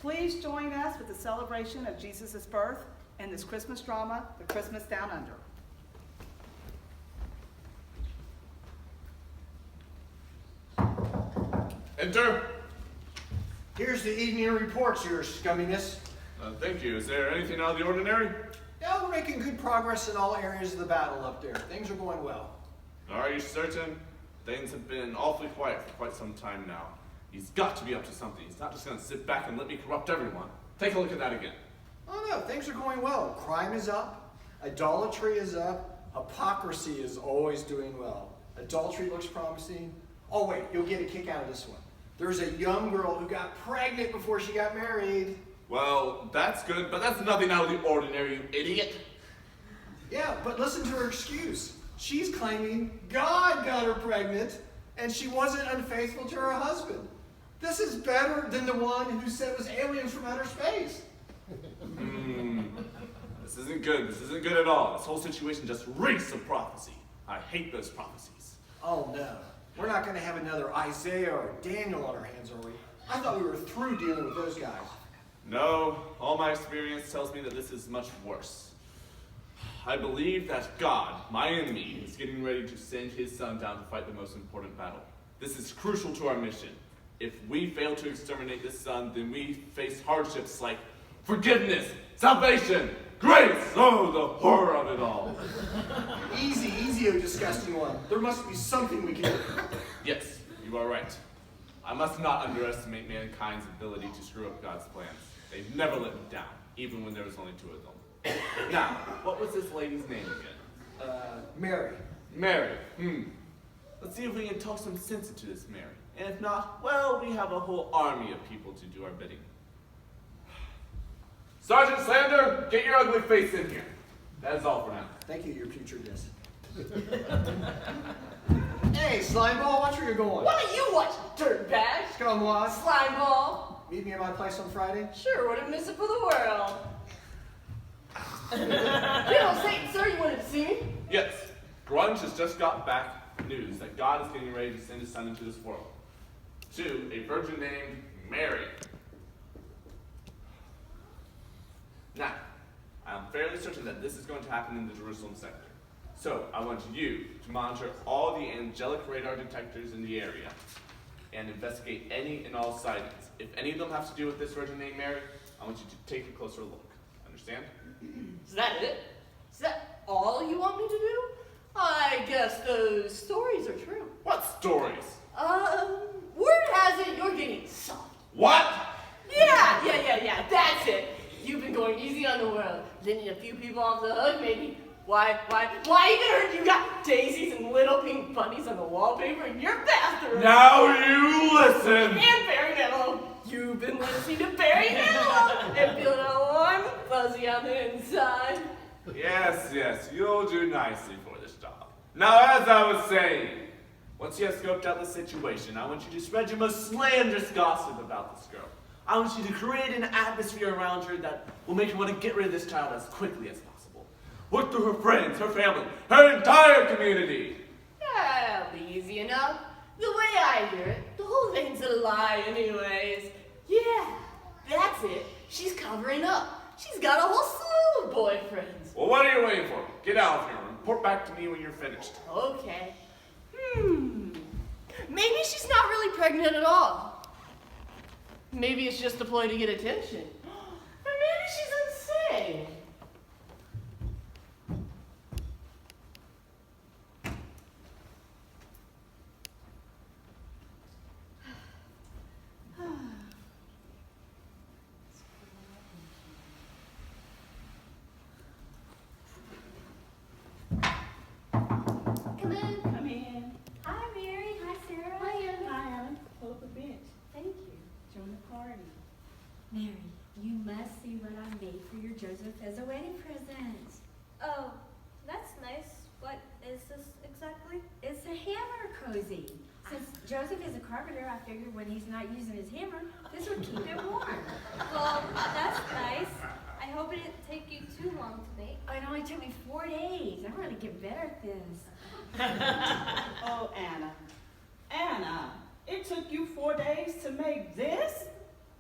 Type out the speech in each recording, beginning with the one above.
Please join us with the celebration of Jesus' birth and this Christmas drama, The Christmas Down Under. Enter. Here's the evening reports, your scumminess. Thank you. Is there anything out of the ordinary? Yeah, we're making good progress in all areas of the battle up there. Things are going well. Are you certain? Things have been awfully quiet for quite some time now. He's got to be up to something. He's not just going to sit back and let me corrupt everyone. Take a look at that again. Oh no, things are going well. Crime is up. Idolatry is up. Hypocrisy is always doing well. Adultery looks promising. Oh wait, you'll get a kick out of this one. There's a young girl who got pregnant before she got married. Well, that's good, but that's nothing out of the ordinary, you idiot. Yeah, but listen to her excuse. She's claiming God got her pregnant and she wasn't unfaithful to her husband. This is better than the one who said it was aliens from outer space. This isn't good. This isn't good at all. This whole situation just reeks of prophecy. I hate those prophecies. Oh no, we're not going to have another Isaiah or Daniel on our hands, are we? I thought we were through dealing with those guys. No, all my experience tells me that this is much worse. I believe that God, my enemy, is getting ready to send his son down to fight the most important battle. This is crucial to our mission. If we fail to exterminate this son, then we face hardships like forgiveness, salvation, grace. Oh, the horror of it all. Easy, easy, oh disgusting one. There must be something we can do. Yes, you are right. I must not underestimate mankind's ability to screw up God's plans. They've never let me down, even when there was only two of them. Now, what was this lady's name again? Mary. Mary. Let's see if we can talk some sense into this Mary. And if not, well, we have a whole army of people to do our bidding. Sergeant Slander, get your ugly face in here. That is all for now. Thank you, your putridness. Hey, Slimeball, watch where you're going. What do you watch, dirtbag? Come on. Slimeball? Meet me at my place on Friday. Sure, wouldn't miss it for the world. Little Satan, sir, you wanted to see me? Yes, Grunge has just got back news that God is getting ready to send his son into this world. To a virgin named Mary. Now, I'm fairly certain that this is going to happen in the Jerusalem sector. So, I want you to monitor all the angelic radar detectors in the area and investigate any and all sightings. If any of them have to do with this virgin named Mary, I want you to take a closer look. Understand? Is that it? Is that all you want me to do? I guess those stories are true. What stories? Word has it you're getting soft. What? Yeah, that's it. You've been going easy on the world, letting a few people off the hook, maybe. Why even heard you got daisies and little pink bunnies on the wallpaper in your bathroom. Now you listen! And Barry Manilow. You've been listening to Barry Manilow and feeling all warm and fuzzy on the inside. Yes, you'll do nicely for this job. Now, as I was saying, once you have scoped out the situation, I want you to spread your most slanderous gossip about this girl. I want you to create an atmosphere around her that will make you want to get rid of this child as quickly as possible. Work through her friends, her family, her entire community. Yeah, that'll be easy enough. The way I hear it, the whole thing's a lie anyways. Yeah, that's it. She's covering up. She's got a whole slew of boyfriends. Well, what are you waiting for? Get out of here and report back to me when you're finished. Okay. Maybe she's not really pregnant at all. Maybe it's just a ploy to get attention. Or maybe she's insane. Come in. Come in. Hi, Mary. Hi, Sarah. Hi, Ellen. Pull up a bench. Thank you. Join the party. Mary, you must see what I made for your Joseph as a wedding present. Oh, that's nice. What is this exactly? It's a hammer cozy. Since Joseph is a carpenter, I figured when he's not using his hammer, this would keep it warm. Well, that's nice. I hope it didn't take you too long to make. It only took me 4 days. I'm going to get better at this. Oh, Anna. Anna, it took you 4 days to make this?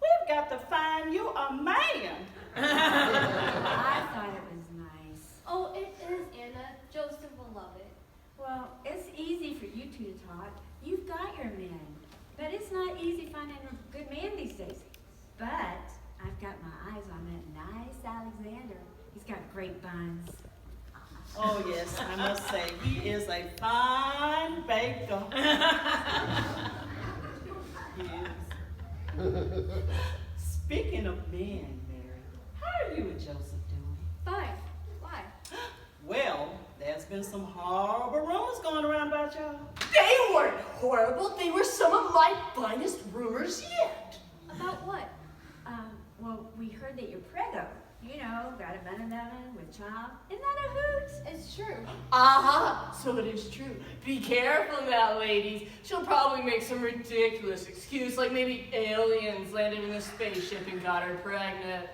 We've got to find you a man. I thought it was nice. Oh, it is, Anna. Joseph will love it. Well, it's easy for you two to talk. You've got your men. But it's not easy finding a good man these days. But I've got my eyes on that nice Alexander. He's got great buns. Oh, yes, I must say, he is a fine baker. He is. Speaking of men, Mary, how are you and Joseph doing? Fine. Why? Well, there's been some horrible rumors going around about y'all. They weren't horrible. They were some of my finest rumors yet. About what? Well, we heard that you're preggo. You know, got a bun with child. Isn't that a hoot? It's true. Aha, so it is true. Be careful now, ladies. She'll probably make some ridiculous excuse, like maybe aliens landed in a spaceship and got her pregnant.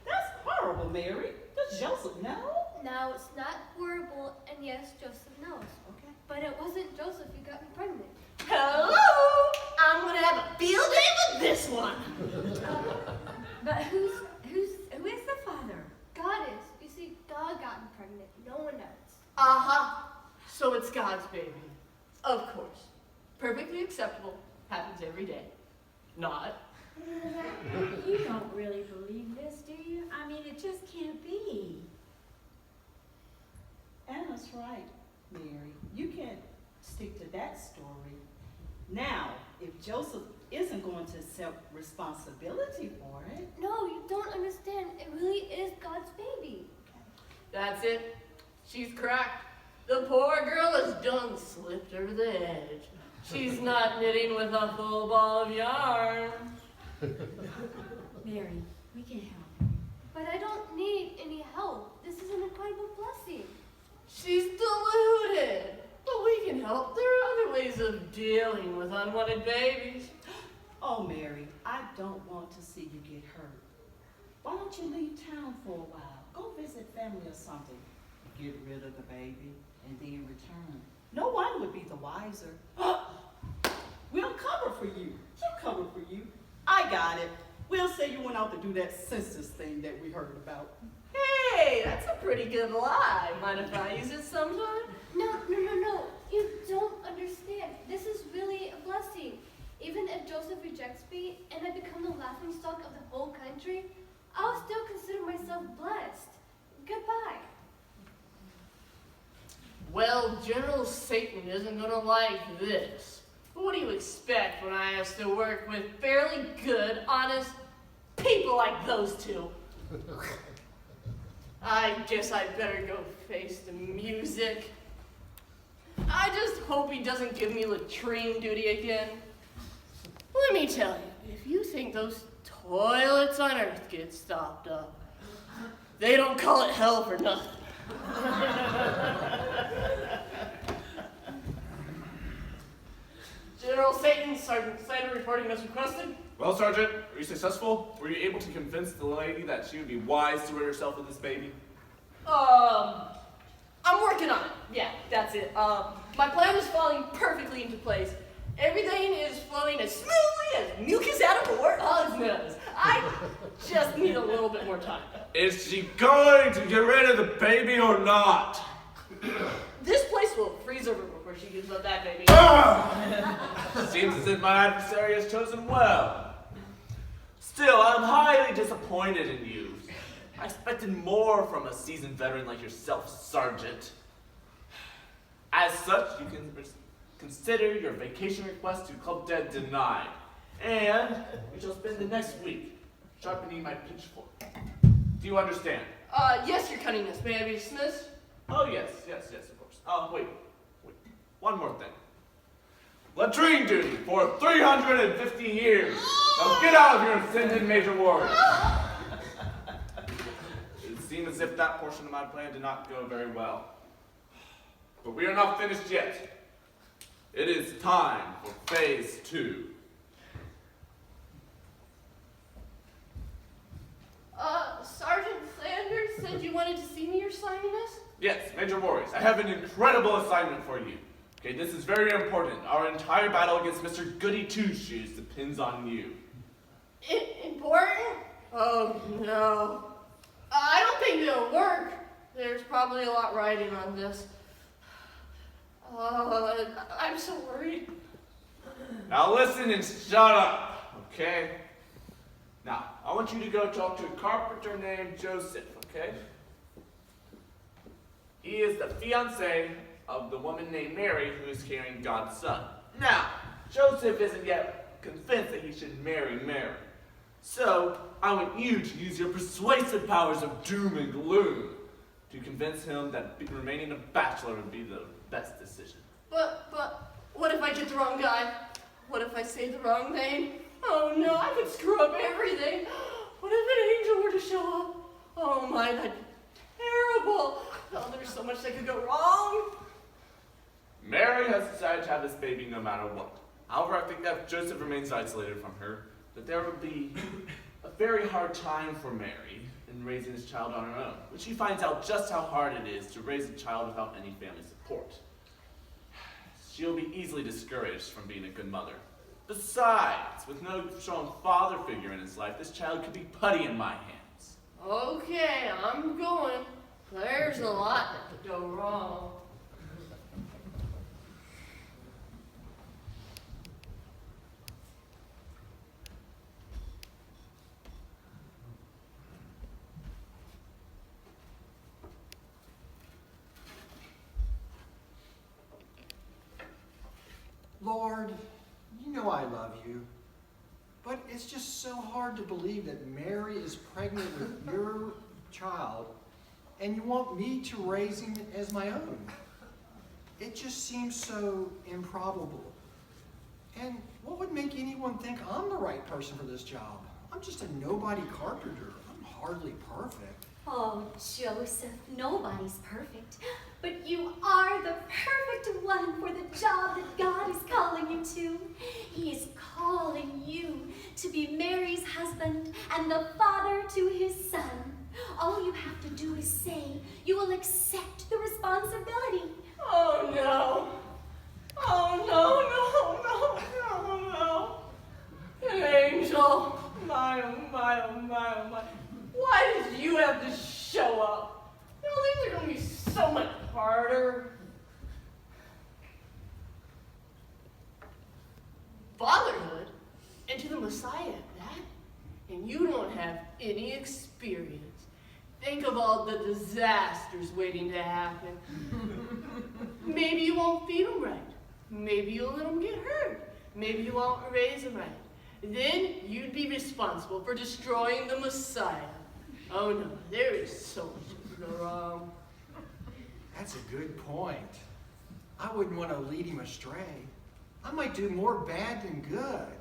That's horrible, Mary. Does Joseph know? Now, it's not horrible, and yes, Joseph knows. Okay. But it wasn't Joseph who got me pregnant. Hello! I'm gonna have a field day with this one. But who is the father? God is. You see, God got me pregnant. No one else. Aha, so it's God's baby. Of course. Perfectly acceptable. Happens every day. Not. You don't really believe this, do you? I mean, it just can't be. Anna's right, Mary. You can't stick to that story. Now, if Joseph isn't going to accept responsibility for it, No, you don't understand. It really is God's baby. That's it. She's cracked. The poor girl has done slipped over the edge. She's not knitting with a full ball of yarn. Mary, we can help. But I don't need any help. This is an incredible blessing. She's deluded. But we can help. There are other ways of dealing with unwanted babies. oh, Mary, I don't want to see you get hurt. Why don't you leave town for a while? Go visit family or something. Get rid of the baby and then return. No one would be the wiser. We'll cover for you. She'll cover for you. I got it. We'll say you went out to do that census thing that we heard about. Hey, that's a pretty good lie. Mind if I use it sometime? No. You don't understand. This is really a blessing. Even if Joseph rejects me and I become the laughingstock of the whole country, I'll still consider myself blessed. Goodbye. Well, General Satan isn't gonna like this. But what do you expect when I have to work with fairly good, honest people like those two? I guess I better go face the music. I just hope he doesn't give me latrine duty again. Let me tell you, if you think those toilets on Earth get stopped up, they don't call it hell for nothing. General Satan, Sergeant Slater reporting as requested. Well, Sergeant, were you successful? Were you able to convince the lady that she would be wise to rid herself of this baby? I'm working on it. Yeah, that's it. My plan is falling perfectly into place. Everything is flowing as smoothly as mucus out of a warthog's nose. I just need a little bit more time. Is she going to get rid of the baby or not? This place will freeze over before she gives up that baby. Seems as if my adversary has chosen well. Still, I'm highly disappointed in you. I expected more from a seasoned veteran like yourself, Sergeant. As such, you can consider your vacation request to Club Dead denied. And we shall spend the next week sharpening my pitchfork. Do you understand? Yes, Your Cunningness. May I be dismissed? Oh, yes, of course. Wait. One more thing. Latrine duty for 350 years. Now get out of here and send in Major Warrior. It seemed as if that portion of my plan did not go very well. But we are not finished yet. It is time for phase 2. Sergeant Sanders said you wanted to see me, Your Sliminess? Yes, Major Warriors, I have an incredible assignment for you. Okay, this is very important. Our entire battle against Mr. Goody Two Shoes depends on you. Important? Oh no. I don't think it'll work. There's probably a lot riding on this. I'm so worried. Now listen and shut up, okay? Now, I want you to go talk to a carpenter named Joseph, okay? He is the fiancé of the woman named Mary who is carrying God's son. Now, Joseph isn't yet convinced that he should marry Mary. So, I want you to use your persuasive powers of doom and gloom to convince him that remaining a bachelor would be the best decision. But, what if I get the wrong guy? What if I say the wrong name? Oh no, I could screw up everything. What if an angel were to show up? Oh my, that'd be terrible. Oh, there's so much that could go wrong. Mary has decided to have this baby no matter what. However, I think that if Joseph remains isolated from her, that there would be a very hard time for Mary in raising this child on her own, when she finds out just how hard it is to raise a child without any family support. She'll be easily discouraged from being a good mother. Besides, with no strong father figure in his life, this child could be putty in my hands. Okay, I'm going. There's a lot that could go wrong. Lord, you know I love you, but it's just so hard to believe that Mary is pregnant with your child and you want me to raise him as my own. It just seems so improbable. And what would make anyone think I'm the right person for this job? I'm just a nobody carpenter. I'm hardly perfect. Oh, Joseph, nobody's perfect. But you are the perfect one for the job that God is calling you to. He is calling you to be Mary's husband and the father to his son. All you have to do is say you will accept the responsibility. Oh no. Oh no. An angel. My, oh my, oh my, oh my. Why did you have to show up? You know, things are going to be so much harder. Fatherhood? And to the Messiah at that? And you don't have any experience. Think of all the disasters waiting to happen. Maybe you won't feed them right. Maybe you'll let them get hurt. Maybe you won't raise them right. Then you'd be responsible for destroying the Messiah. Oh no, there is so much that could go wrong. That's a good point. I wouldn't want to lead him astray. I might do more bad than good.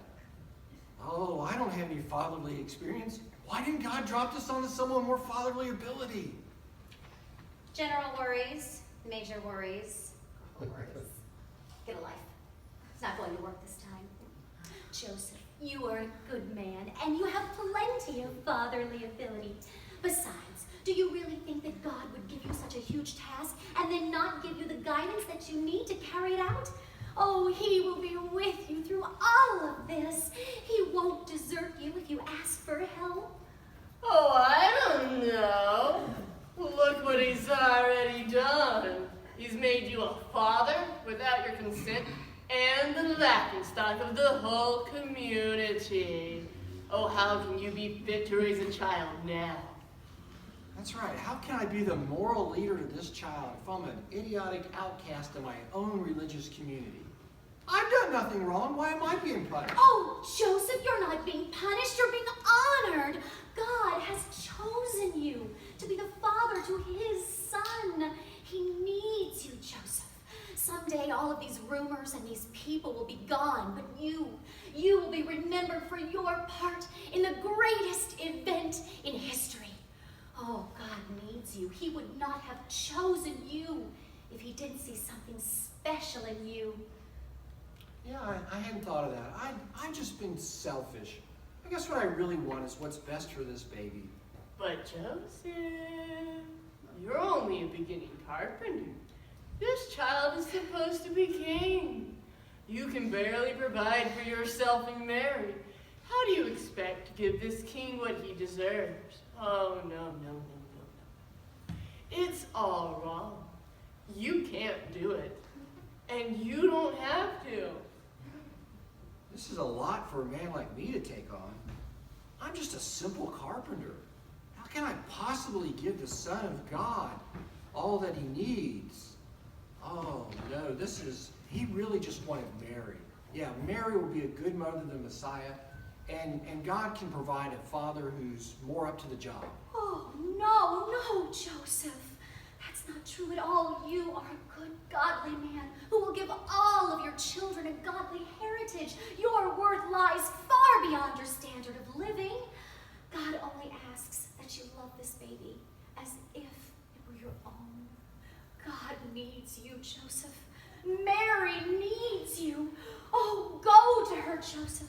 Oh, I don't have any fatherly experience. Why didn't God drop this onto someone with more fatherly ability? General worries, major worries, worries. Get a life. It's not going to work this time. Joseph, you are a good man, and you have plenty of fatherly ability. Besides, do you really think that God would give you such a huge task and then not give you the guidance that you need to carry it out? Oh, he will be with you through all of this. He won't desert you if you ask for help. Oh, I don't know. Look what he's already done. He's made you a father without your consent and the laughingstock of the whole community. Oh, how can you be fit to raise a child now? That's right. How can I be the moral leader to this child if I'm an idiotic outcast in my own religious community? I've done nothing wrong. Why am I being punished? Oh, Joseph, you're not being punished, you're being honored. God has chosen you to be the father to his son. He needs you, Joseph. Someday all of these rumors and these people will be gone, but you will be remembered for your part in the greatest event in history. Oh, God needs you. He would not have chosen you if he didn't see something special in you. Yeah, I hadn't thought of that. I've just been selfish. I guess what I really want is what's best for this baby. But Joseph, you're only a beginning carpenter. This child is supposed to be king. You can barely provide for yourself and Mary. How do you expect to give this king what he deserves? Oh, no. It's all wrong. You can't do it. And you don't have to. This is a lot for a man like me to take on. I'm just a simple carpenter. How can I possibly give the Son of God all that he needs? Oh, no, he really just wanted Mary. Yeah, Mary will be a good mother than the Messiah, and God can provide a father who's more up to the job. Oh, no, Joseph. That's not true at all. You are a good, godly man who will give all of your children a godly heritage. Your worth lies far beyond your standard of living. God only asks that you love this baby as if it were your own. God needs you, Joseph. Mary needs you. Oh, go to her, Joseph.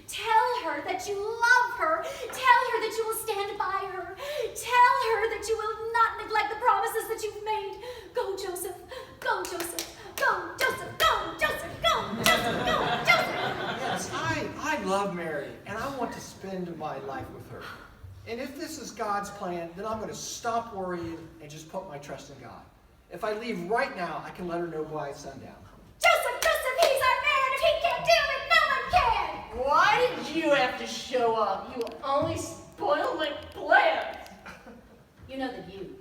Tell her that you love her. Tell her that you will stand by her. Tell her that you will not neglect the promises that you've made. Go, Joseph. Go, Joseph. Go, Joseph. Go, Joseph. Go, Joseph. Go, Joseph. Yes, I love Mary, and I want to spend my life with her. And if this is God's plan, then I'm going to stop worrying and just put my trust in God. If I leave right now, I can let her know by sundown. Joseph, he's our man. If he can't do it, no one can. Why did you have to show up? You only spoiled my plans. You know that you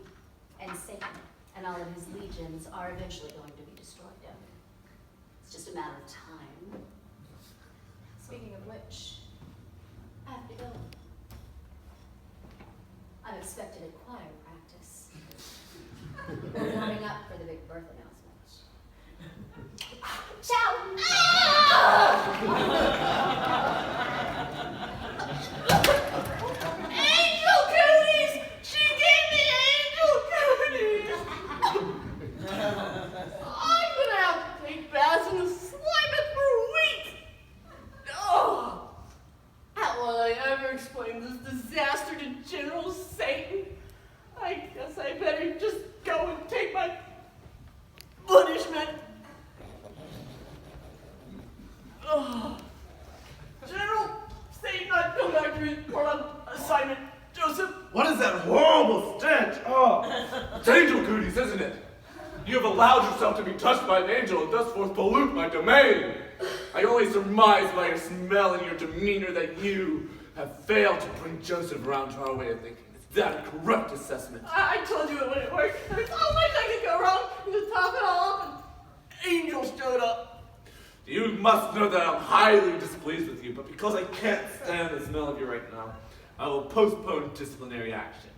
and Satan and all of his legions are eventually going to be destroyed, don't you? It's just a matter of time. Speaking of which, I have to go. I'm expected at choir practice. We're warming up for the big birth announcement. Ciao! Angel cooties! She gave me angel cooties! I'm gonna have to take baths in the slime for a week! Oh! How will I ever explain this disaster to General Satan? I guess I better just go and take my punishment. Oh. General Satan, I've come back to report on assignment. Joseph. What is that horrible stench? Oh, it's angel cooties, isn't it? You have allowed yourself to be touched by an angel and thus forth pollute my domain. I only surmise by your smell and your demeanor that you have failed to bring Joseph around to our way of thinking. Is that a correct assessment? I told you it wouldn't work. There's so much I could go wrong. And to top it all off, an angel showed up. You must know that I'm highly displeased with you, but because I can't stand the smell of you right now, I will postpone disciplinary action.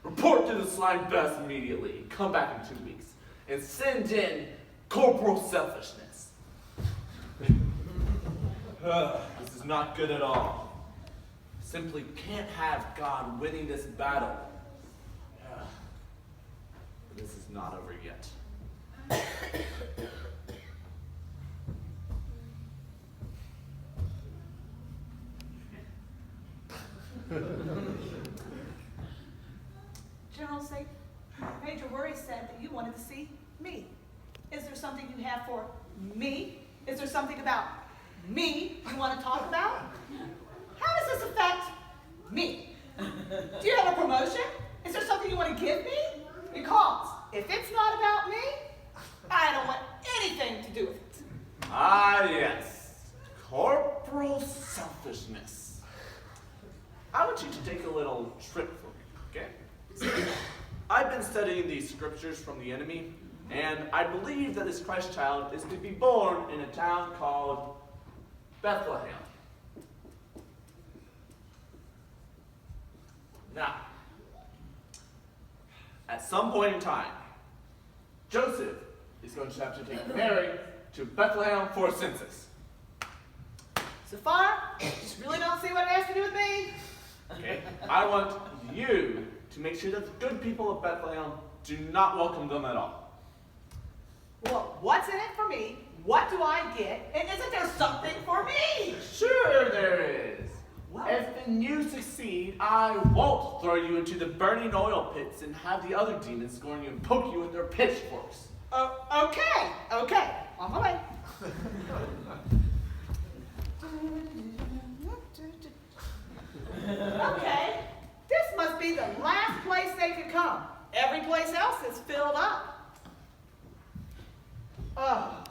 Report to the slime best immediately, come back in 2 weeks, and send in corporal selfishness. This is not good at all. Simply can't have God winning this battle. But this is not over yet. General Satan, Major Worry said that you wanted to see me. Is there something you have for me? Is there something about me you want to talk about? How does this affect me? Do you have a promotion? Is there something you want to give me? Because if it's not about me, I don't want anything to do with it. Ah, yes. Corporal selfishness. I want you to take a little trip for me, okay? I've been studying these scriptures from the enemy, and I believe that this Christ child is to be born in a town called Bethlehem. Now, at some point in time, Joseph is going to have to take Mary to Bethlehem for a census. So far, just really don't see what it has to do with me. Okay? I want you to make sure that the good people of Bethlehem do not welcome them at all. Well, what's in it for me? What do I get? And isn't there something for me? Sure there is. If then you succeed, I won't throw you into the burning oil pits and have the other demons scorn you and poke you with their pitchforks. Okay. On my way. Okay, this must be the last place they could come. Every place else is filled up. Oh,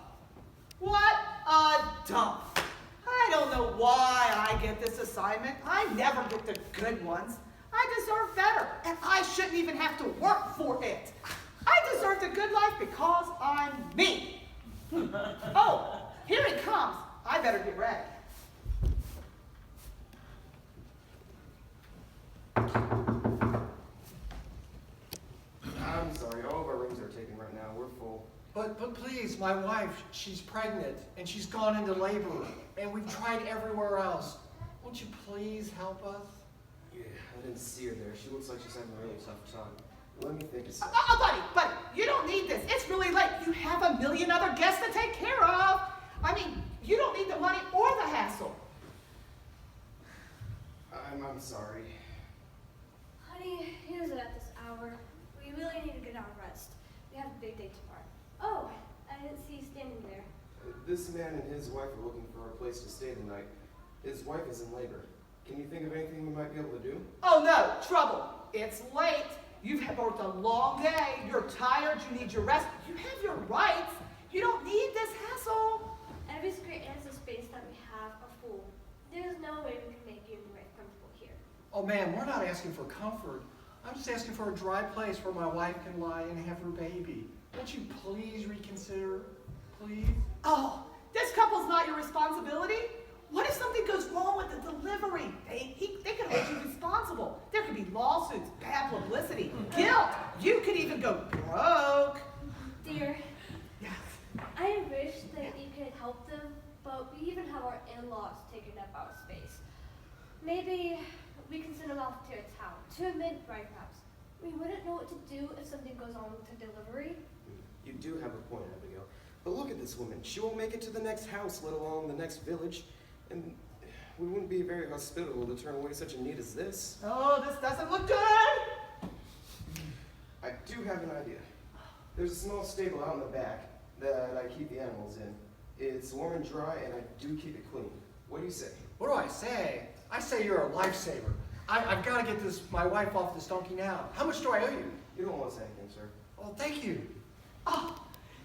what a dump. I don't know why I get this assignment. I never get the good ones. I deserve better, and I shouldn't even have to work for it. I deserve the good life because I'm me. Oh, here it comes. I better get ready. I'm sorry, all of our rooms are taken right now. We're full. But please, my wife, she's pregnant, and she's gone into labor, and we've tried everywhere else. Won't you please help us? Yeah, I didn't see her there. She looks like she's having a really tough time. Let me think a second. Buddy, you don't need this. It's really late. You have a million other guests to take care of. I mean, you don't need the money or the hassle. I'm sorry. Honey, he isn't at this hour. We really need to get our rest. We have a big day tomorrow. Oh, I didn't see you standing there. This man and his wife are looking for a place to stay tonight. His wife is in labor. Can you think of anything we might be able to do? Oh no, trouble. It's late. You've worked a long day. You're tired. You need your rest. You have your rights. You don't need this hassle. Every square inch of space that we have are full. There's no way we can make you and your wife comfortable here. Oh, ma'am, we're not asking for comfort. I'm just asking for a dry place where my wife can lie and have her baby. Won't you please reconsider? Please? Oh, this couple's not your responsibility? What if something goes wrong with the delivery? They could hold you responsible. There could be lawsuits, bad publicity, guilt. You could even go broke. Dear, Yes. I wish that you could help them, but we even have our in-laws taking up our space. Maybe we can send them off to a town, to a midwife house. We wouldn't know what to do if something goes on with the delivery. You do have a point, Abigail. But look at this woman. She won't make it to the next house, let alone the next village. And we wouldn't be very hospitable to turn away such a need as this. Oh, this doesn't look good. I do have an idea. There's a small stable out in the back that I keep the animals in. It's warm and dry, and I do keep it clean. What do you say? What do I say? I say you're a lifesaver. I've got to get my wife off this donkey now. How much do I owe you? You don't want to say anything, sir. Oh, thank you. Oh,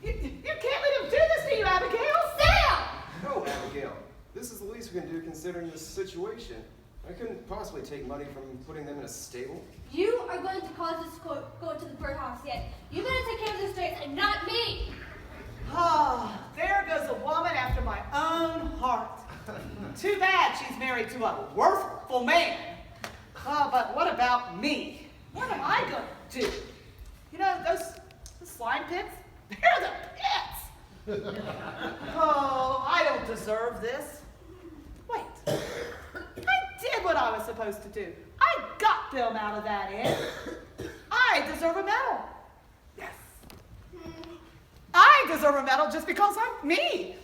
you can't let him do this to you, Abigail. Sam! No, Abigail. This is the least we can do considering the situation. I couldn't possibly take money from putting them in a stable. You are going to cause this go to the birdhouse yet. You better take care of the strays and not me. Oh, there goes a woman after my own heart. Too bad she's married to a worthful man. Oh, but what about me? What am I going to do? You know, those slime pits, they're the pits. Oh, I don't deserve this. Wait, I did what I was supposed to do. I got them out of that inn. I deserve a medal. Yes. I deserve a medal just because I'm me.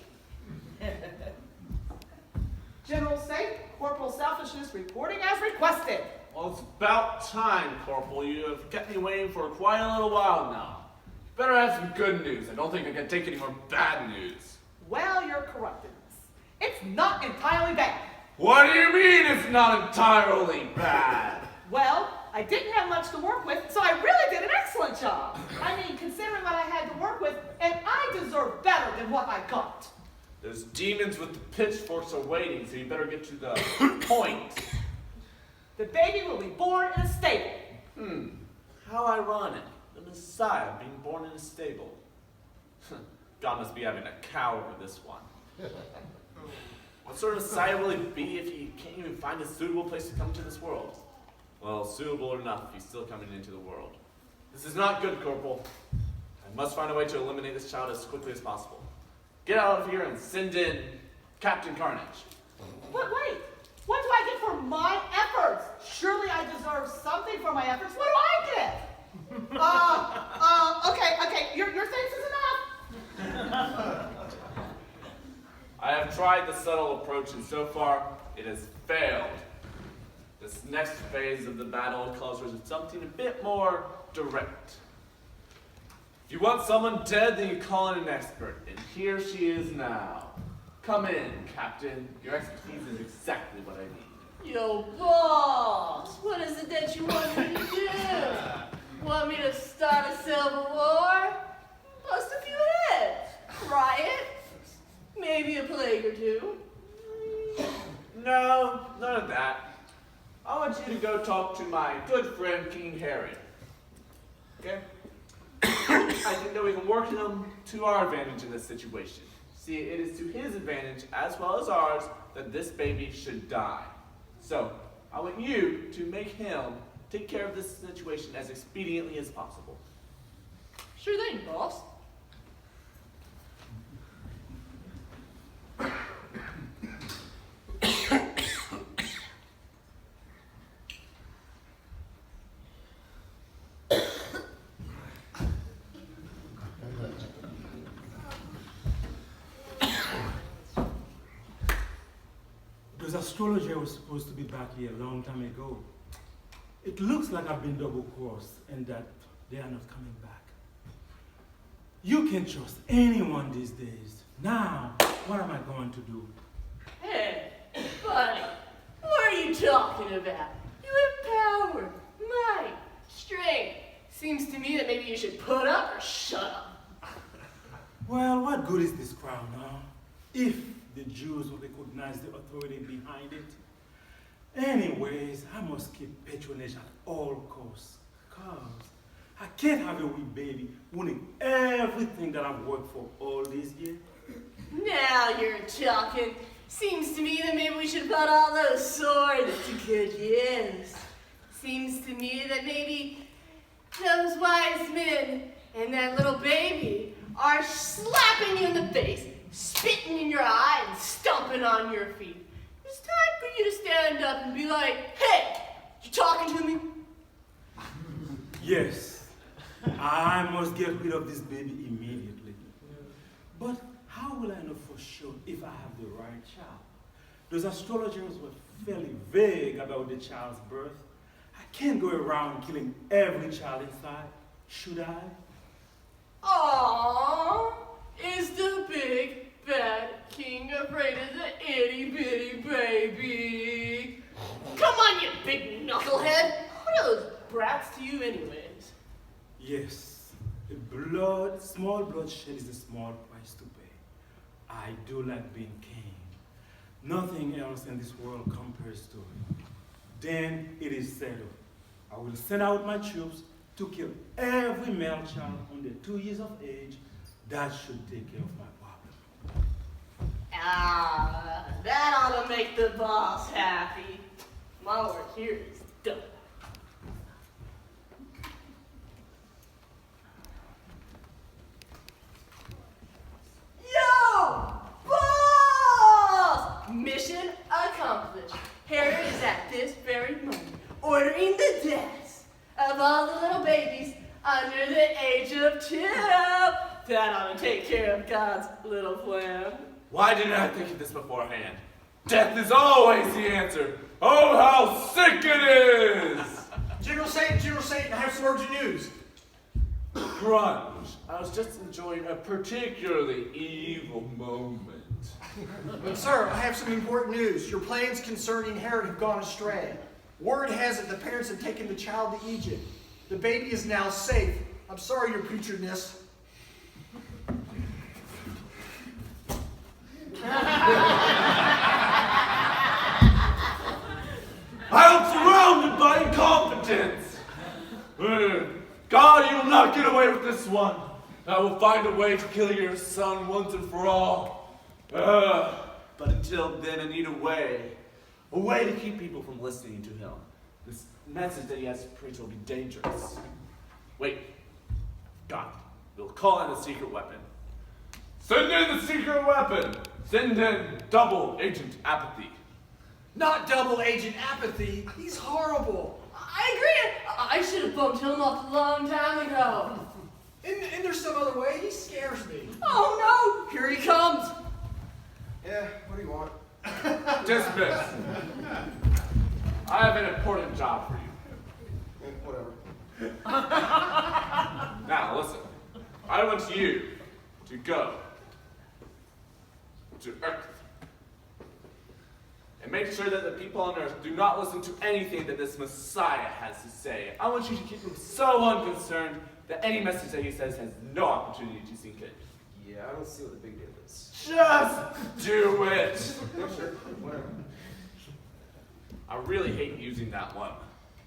General State, Corporal Selfishness reporting as requested. Well, it's about time, Corporal. You have kept me waiting for quite a little while now. You better have some good news. I don't think I can take any more bad news. Well, you're corrupted. It's not entirely bad. What do you mean it's not entirely bad? Well, I didn't have much to work with, so I really did an excellent job. I mean, considering what I had to work with, and I deserve better than what I got. Those demons with the pitchforks are waiting, so you better get to the point. The baby will be born in a stable. How ironic. The Messiah being born in a stable. God must be having a cow over this one. What sort of Messiah will he be if he can't even find a suitable place to come to this world? Well, suitable or not, he's still coming into the world. This is not good, Corporal. I must find a way to eliminate this child as quickly as possible. Get out of here and send in Captain Carnage. But wait, what do I get for my efforts? Surely I deserve something for my efforts. What do I get? Okay, your thanks is enough. I have tried the subtle approach, and so far, it has failed. This next phase of the battle calls for something a bit more direct. If you want someone dead, then you call in an expert, and here she is now. Come in, Captain. Your expertise is exactly what I need. Yo, boss, what is it that you want me to do? Want me to start a civil war? Bust a few heads? Riot? Maybe a plague or two? No, none of that. I want you to go talk to my good friend King Herod. Okay? I think that we can work him to our advantage in this situation. See, it is to his advantage as well as ours that this baby should die. So, I want you to make him take care of this situation as expediently as possible. Sure thing, boss. Those astrologer was supposed to be back here a long time ago. It looks like I've been double-crossed and that they are not coming back. You can't trust anyone these days. Now, what am I going to do? Hey, buddy, what are you talking about? You have power, might, strength. Seems to me that maybe you should put up or shut up. Well, what good is this crown now? If the Jews will recognize the authority behind it. Anyways, I must keep patronage at all costs. Cause I can't have a wee baby winning everything that I've worked for all these years. Now you're talking. Seems to me that maybe we should put all those swords to good use. Seems to me that maybe those wise men and that little baby are slapping you in the face, spitting in your eye, and stomping on your feet. It's time for you to stand up and be like, hey, you talking to me? Yes, I must get rid of this baby immediately. But how will I know for sure if I have the right child? Those astrologers were fairly vague about the child's birth. I can't go around killing every child inside, should I? Aww, is the big bad king afraid of the itty bitty baby? Come on, you big knucklehead! What are those brats to you anyways? Yes, small bloodshed is a small price to pay. I do like being king. Nothing else in this world compares to it. Then it is settled. I will send out my troops to kill every male child under 2 years of age. That should take care of my problem. Ah, that ought to make the boss happy. My work here is done. Yo! Boss! Mission accomplished. Herod is at this very moment ordering the deaths of all the little babies under the age of 2. That ought to take care of God's little plan. Why didn't I think of this beforehand? Death is always the answer. Oh, how sick it is! General Satan, I have some urgent news. Crunch. I was just enjoying a particularly evil moment. Sir, I have some important news. Your plans concerning Herod have gone astray. Word has it the parents have taken the child to Egypt. The baby is now safe. I'm sorry, your preacher'ness. I am surrounded by incompetence. God, you will not get away with this one. I will find a way to kill your son once and for all. But until then, I need a way to keep people from listening to him. This message that he has to preach will be dangerous. Wait, God, we'll call in a secret weapon. Send in the secret weapon. Send in double agent apathy. Not double agent apathy. He's horrible. I agree. I should have bumped him up a long time ago. And there's some other way. He scares me. Oh no! Here he comes. Yeah, what do you want? Dismiss. I have an important job for you. Whatever. Now, listen. I want you to go to Earth And make sure that the people on earth do not listen to anything that this Messiah has to say. I want you to keep him so unconcerned that any message that he says has no opportunity to sink in. Yeah, I don't see what the big deal is. Just do it! Yeah, sure, whatever. I really hate using that one.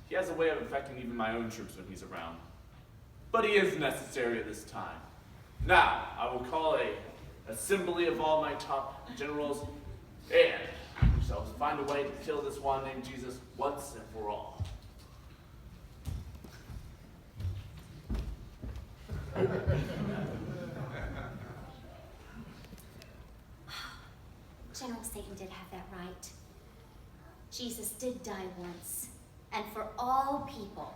He has a way of affecting even my own troops when he's around. But he is necessary at this time. Now, I will call a assembly of all my top generals, and we shall find a way to kill this one named Jesus once and for all. General Satan did have that right. Jesus did die once, and for all people.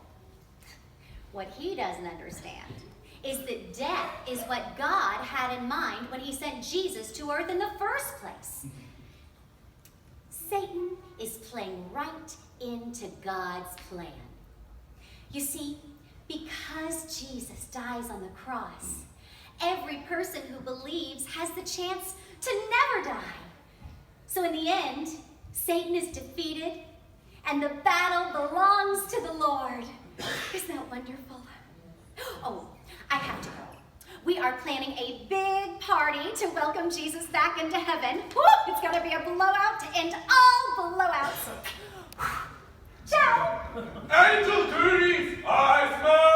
What he doesn't understand is that death is what God had in mind when he sent Jesus to earth in the first place. Satan is playing right into God's plan. You see, because Jesus dies on the cross, every person who believes has the chance to never die. So in the end, Satan is defeated and the battle belongs to the Lord. Isn't that wonderful? Oh, I have to go. We are planning a big party to welcome Jesus back into heaven. Woo! It's gonna be a blowout to end all blowouts. Ciao! Angel duties, I smell!